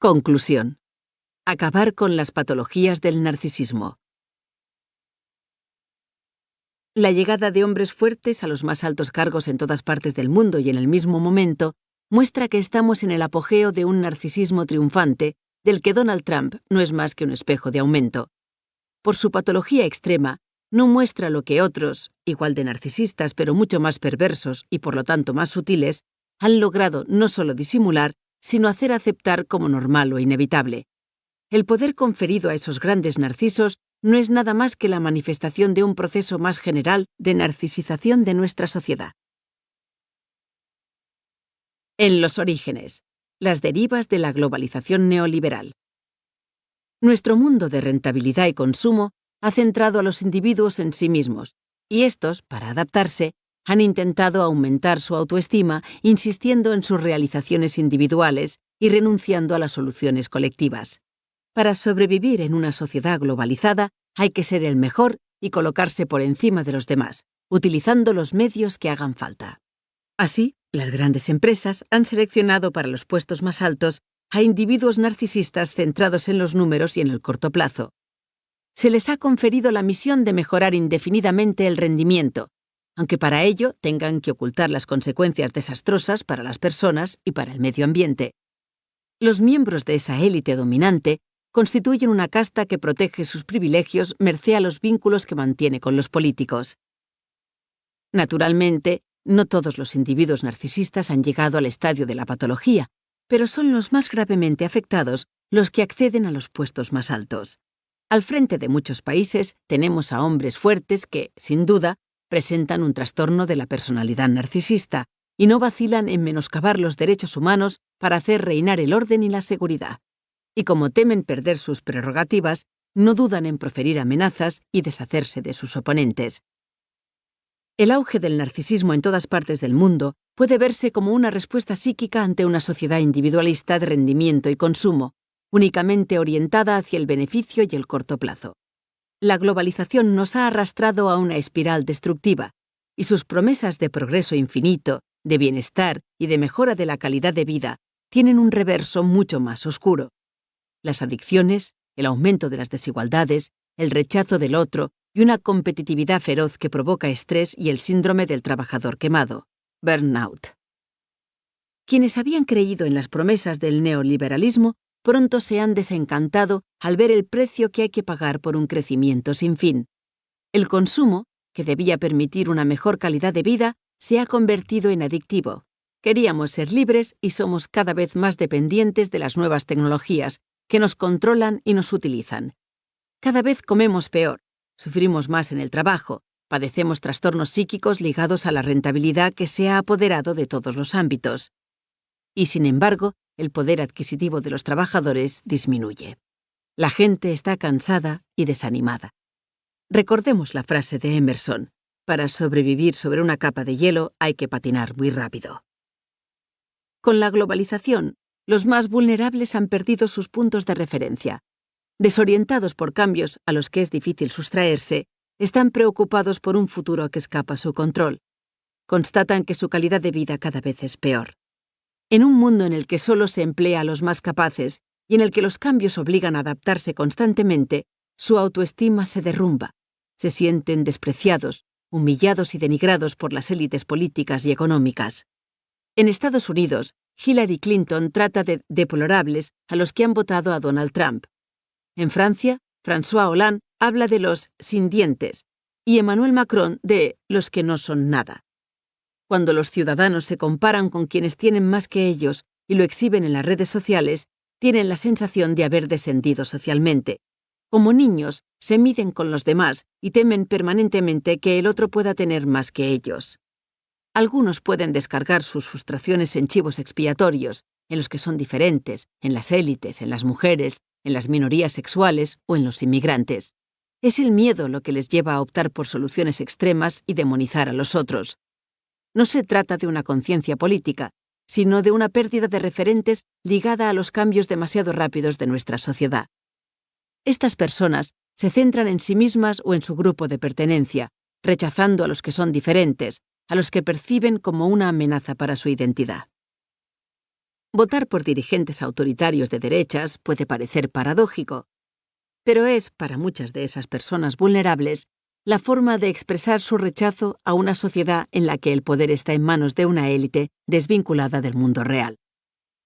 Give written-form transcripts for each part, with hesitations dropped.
Conclusión. Acabar con las patologías del narcisismo. La llegada de hombres fuertes a los más altos cargos en todas partes del mundo y en el mismo momento muestra que estamos en el apogeo de un narcisismo triunfante del que Donald Trump no es más que un espejo de aumento. Por su patología extrema, no muestra lo que otros, igual de narcisistas pero mucho más perversos y por lo tanto más sutiles, han logrado no solo disimular, sino hacer aceptar como normal o inevitable. El poder conferido a esos grandes narcisos no es nada más que la manifestación de un proceso más general de narcisización de nuestra sociedad. En los orígenes, las derivas de la globalización neoliberal. Nuestro mundo de rentabilidad y consumo ha centrado a los individuos en sí mismos, y estos, para adaptarse, han intentado aumentar su autoestima insistiendo en sus realizaciones individuales y renunciando a las soluciones colectivas. Para sobrevivir en una sociedad globalizada hay que ser el mejor y colocarse por encima de los demás, utilizando los medios que hagan falta. Así, las grandes empresas han seleccionado para los puestos más altos a individuos narcisistas centrados en los números y en el corto plazo. Se les ha conferido la misión de mejorar indefinidamente el rendimiento, aunque para ello tengan que ocultar las consecuencias desastrosas para las personas y para el medio ambiente. Los miembros de esa élite dominante constituyen una casta que protege sus privilegios merced a los vínculos que mantiene con los políticos. Naturalmente, no todos los individuos narcisistas han llegado al estadio de la patología, pero son los más gravemente afectados los que acceden a los puestos más altos. Al frente de muchos países tenemos a hombres fuertes que, sin duda, presentan un trastorno de la personalidad narcisista y no vacilan en menoscabar los derechos humanos para hacer reinar el orden y la seguridad. Y como temen perder sus prerrogativas, no dudan en proferir amenazas y deshacerse de sus oponentes. El auge del narcisismo en todas partes del mundo puede verse como una respuesta psíquica ante una sociedad individualista de rendimiento y consumo, únicamente orientada hacia el beneficio y el corto plazo. La globalización nos ha arrastrado a una espiral destructiva, y sus promesas de progreso infinito, de bienestar y de mejora de la calidad de vida tienen un reverso mucho más oscuro. Las adicciones, el aumento de las desigualdades, el rechazo del otro y una competitividad feroz que provoca estrés y el síndrome del trabajador quemado, burnout. Quienes habían creído en las promesas del neoliberalismo pronto se han desencantado al ver el precio que hay que pagar por un crecimiento sin fin. El consumo, que debía permitir una mejor calidad de vida, se ha convertido en adictivo. Queríamos ser libres y somos cada vez más dependientes de las nuevas tecnologías, que nos controlan y nos utilizan. Cada vez comemos peor, sufrimos más en el trabajo, padecemos trastornos psíquicos ligados a la rentabilidad que se ha apoderado de todos los ámbitos. Y sin embargo, el poder adquisitivo de los trabajadores disminuye. La gente está cansada y desanimada. Recordemos la frase de Emerson: para sobrevivir sobre una capa de hielo hay que patinar muy rápido. Con la globalización, los más vulnerables han perdido sus puntos de referencia. Desorientados por cambios a los que es difícil sustraerse, están preocupados por un futuro que escapa a su control. Constatan que su calidad de vida cada vez es peor. En un mundo en el que solo se emplea a los más capaces y en el que los cambios obligan a adaptarse constantemente, su autoestima se derrumba. Se sienten despreciados, humillados y denigrados por las élites políticas y económicas. En Estados Unidos, Hillary Clinton trata de deplorables a los que han votado a Donald Trump. En Francia, François Hollande habla de los sin dientes y Emmanuel Macron de los que no son nada. Cuando los ciudadanos se comparan con quienes tienen más que ellos y lo exhiben en las redes sociales, tienen la sensación de haber descendido socialmente. Como niños, se miden con los demás y temen permanentemente que el otro pueda tener más que ellos. Algunos pueden descargar sus frustraciones en chivos expiatorios, en los que son diferentes, en las élites, en las mujeres, en las minorías sexuales o en los inmigrantes. Es el miedo lo que les lleva a optar por soluciones extremas y demonizar a los otros. No se trata de una conciencia política, sino de una pérdida de referentes ligada a los cambios demasiado rápidos de nuestra sociedad. Estas personas se centran en sí mismas o en su grupo de pertenencia, rechazando a los que son diferentes, a los que perciben como una amenaza para su identidad. Votar por dirigentes autoritarios de derechas puede parecer paradójico, pero es, para muchas de esas personas vulnerables, la forma de expresar su rechazo a una sociedad en la que el poder está en manos de una élite desvinculada del mundo real.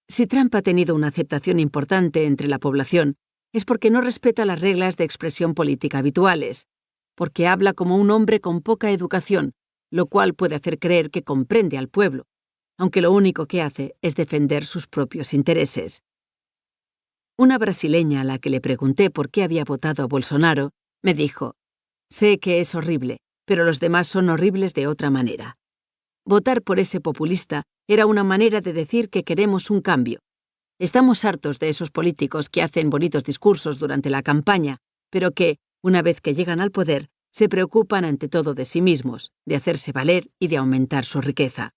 Si Trump ha tenido una aceptación importante entre la población, es porque no respeta las reglas de expresión política habituales, porque habla como un hombre con poca educación, lo cual puede hacer creer que comprende al pueblo, aunque lo único que hace es defender sus propios intereses. Una brasileña a la que le pregunté por qué había votado a Bolsonaro, me dijo: «Sé que es horrible, pero los demás son horribles de otra manera». Votar por ese populista era una manera de decir que queremos un cambio. Estamos hartos de esos políticos que hacen bonitos discursos durante la campaña, pero que, una vez que llegan al poder, se preocupan ante todo de sí mismos, de hacerse valer y de aumentar su riqueza.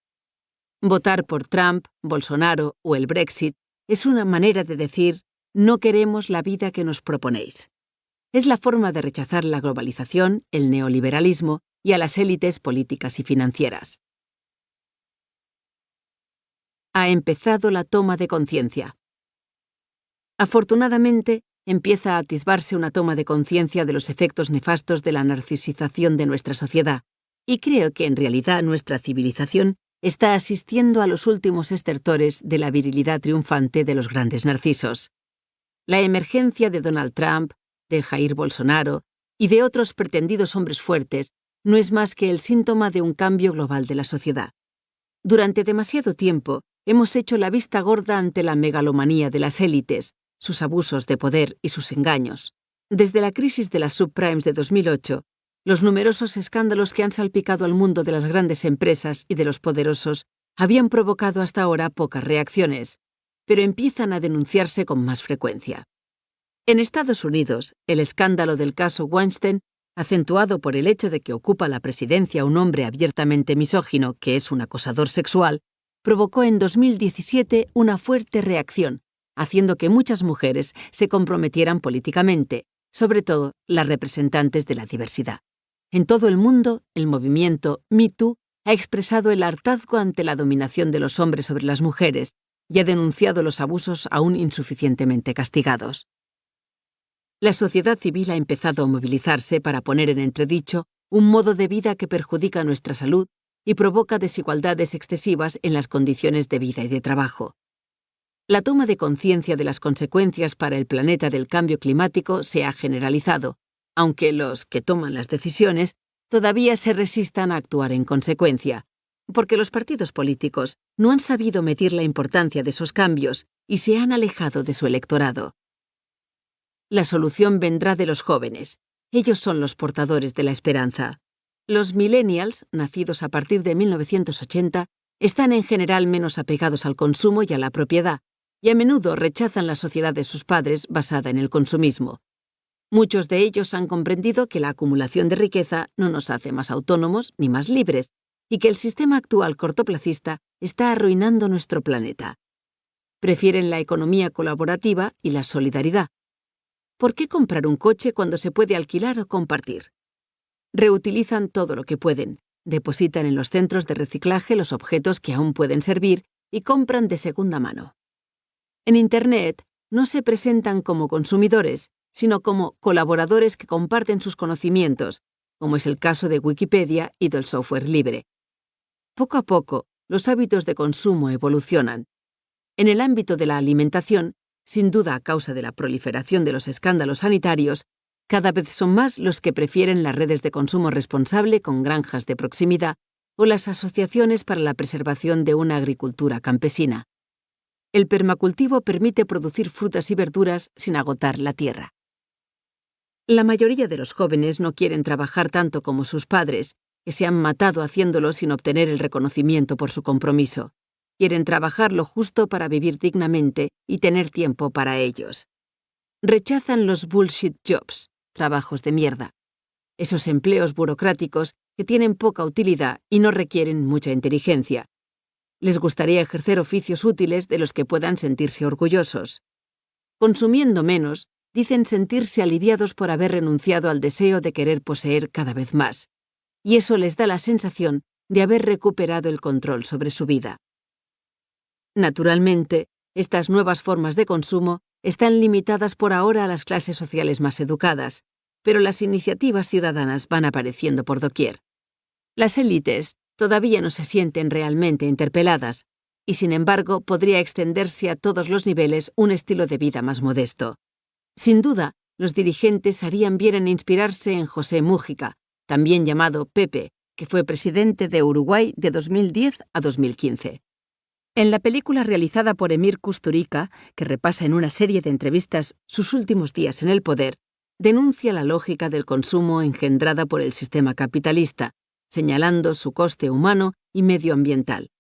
Votar por Trump, Bolsonaro o el Brexit es una manera de decir: no queremos la vida que nos proponéis. Es la forma de rechazar la globalización, el neoliberalismo y a las élites políticas y financieras. Ha empezado la toma de conciencia. Afortunadamente, empieza a atisbarse una toma de conciencia de los efectos nefastos de la narcisización de nuestra sociedad, y creo que en realidad nuestra civilización está asistiendo a los últimos estertores de la virilidad triunfante de los grandes narcisos. La emergencia de Donald Trump, de Jair Bolsonaro y de otros pretendidos hombres fuertes no es más que el síntoma de un cambio global de la sociedad. Durante demasiado tiempo hemos hecho la vista gorda ante la megalomanía de las élites, sus abusos de poder y sus engaños. Desde la crisis de las subprimes de 2008, los numerosos escándalos que han salpicado al mundo de las grandes empresas y de los poderosos habían provocado hasta ahora pocas reacciones, pero empiezan a denunciarse con más frecuencia. En Estados Unidos, el escándalo del caso Weinstein, acentuado por el hecho de que ocupa la presidencia un hombre abiertamente misógino que es un acosador sexual, provocó en 2017 una fuerte reacción, haciendo que muchas mujeres se comprometieran políticamente, sobre todo las representantes de la diversidad. En todo el mundo, el movimiento Me Too ha expresado el hartazgo ante la dominación de los hombres sobre las mujeres y ha denunciado los abusos aún insuficientemente castigados. La sociedad civil ha empezado a movilizarse para poner en entredicho un modo de vida que perjudica nuestra salud y provoca desigualdades excesivas en las condiciones de vida y de trabajo. La toma de conciencia de las consecuencias para el planeta del cambio climático se ha generalizado, aunque los que toman las decisiones todavía se resistan a actuar en consecuencia, porque los partidos políticos no han sabido medir la importancia de esos cambios y se han alejado de su electorado. La solución vendrá de los jóvenes. Ellos son los portadores de la esperanza. Los millennials, nacidos a partir de 1980, están en general menos apegados al consumo y a la propiedad, y a menudo rechazan la sociedad de sus padres basada en el consumismo. Muchos de ellos han comprendido que la acumulación de riqueza no nos hace más autónomos ni más libres, y que el sistema actual cortoplacista está arruinando nuestro planeta. Prefieren la economía colaborativa y la solidaridad. ¿Por qué comprar un coche cuando se puede alquilar o compartir? Reutilizan todo lo que pueden, depositan en los centros de reciclaje los objetos que aún pueden servir y compran de segunda mano. En Internet no se presentan como consumidores, sino como colaboradores que comparten sus conocimientos, como es el caso de Wikipedia y del software libre. Poco a poco, los hábitos de consumo evolucionan. En el ámbito de la alimentación, sin duda a causa de la proliferación de los escándalos sanitarios, cada vez son más los que prefieren las redes de consumo responsable con granjas de proximidad o las asociaciones para la preservación de una agricultura campesina. El permacultivo permite producir frutas y verduras sin agotar la tierra. La mayoría de los jóvenes no quieren trabajar tanto como sus padres, que se han matado haciéndolo sin obtener el reconocimiento por su compromiso. Quieren trabajar lo justo para vivir dignamente y tener tiempo para ellos. Rechazan los bullshit jobs, trabajos de mierda. Esos empleos burocráticos que tienen poca utilidad y no requieren mucha inteligencia. Les gustaría ejercer oficios útiles de los que puedan sentirse orgullosos. Consumiendo menos, dicen sentirse aliviados por haber renunciado al deseo de querer poseer cada vez más, y eso les da la sensación de haber recuperado el control sobre su vida. Naturalmente, Estas nuevas formas de consumo están limitadas por ahora a las clases sociales más educadas, pero las iniciativas ciudadanas van apareciendo por doquier. Las élites todavía no se sienten realmente interpeladas, y sin embargo podría extenderse a todos los niveles un estilo de vida más modesto. Sin duda, los dirigentes harían bien en inspirarse en José Mújica, también llamado Pepe, que fue presidente de Uruguay de 2010 a 2015. En la película realizada por Emir Kusturica, que repasa en una serie de entrevistas sus últimos días en el poder, denuncia la lógica del consumo engendrada por el sistema capitalista, señalando su coste humano y medioambiental.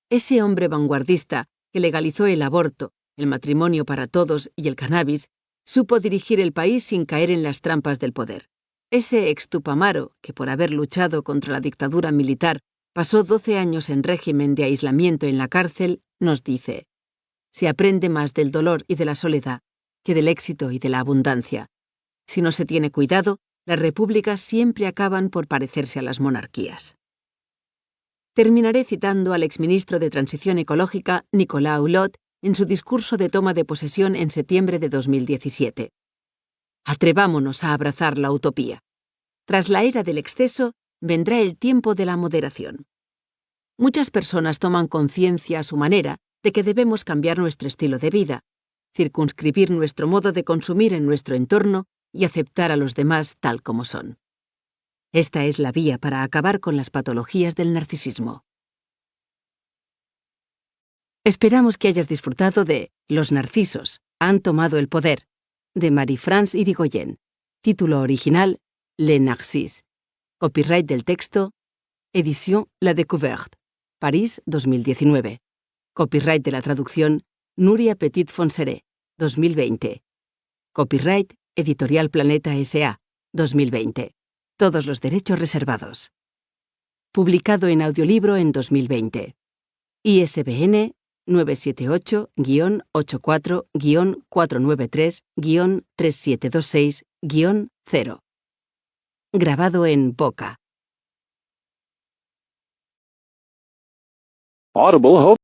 Ese hombre vanguardista que legalizó el aborto, el matrimonio para todos y el cannabis, supo dirigir el país sin caer en las trampas del poder. Ese ex Tupamaro, que por haber luchado contra la dictadura militar pasó 12 años en régimen de aislamiento en la cárcel, nos dice: se aprende más del dolor y de la soledad que del éxito y de la abundancia. Si no se tiene cuidado, las repúblicas siempre acaban por parecerse a las monarquías. Terminaré citando al exministro de Transición Ecológica, Nicolas Hulot, en su discurso de toma de posesión en septiembre de 2017. Atrevámonos a abrazar la utopía. Tras la era del exceso, vendrá el tiempo de la moderación. Muchas personas toman conciencia a su manera de que debemos cambiar nuestro estilo de vida, circunscribir nuestro modo de consumir en nuestro entorno y aceptar a los demás tal como son. Esta es la vía para acabar con las patologías del narcisismo. Esperamos que hayas disfrutado de Los narcisos han tomado el poder, de Marie-France Irigoyen. Título original: Les Narcisses. Copyright del texto: Édition La Découverte. París, 2019. Copyright de la traducción: Nuria Petit-Fonseré, 2020. Copyright Editorial Planeta S.A., 2020. Todos los derechos reservados. Publicado en audiolibro en 2020. ISBN 978-84-493-3726-0. Grabado en Boca. Audible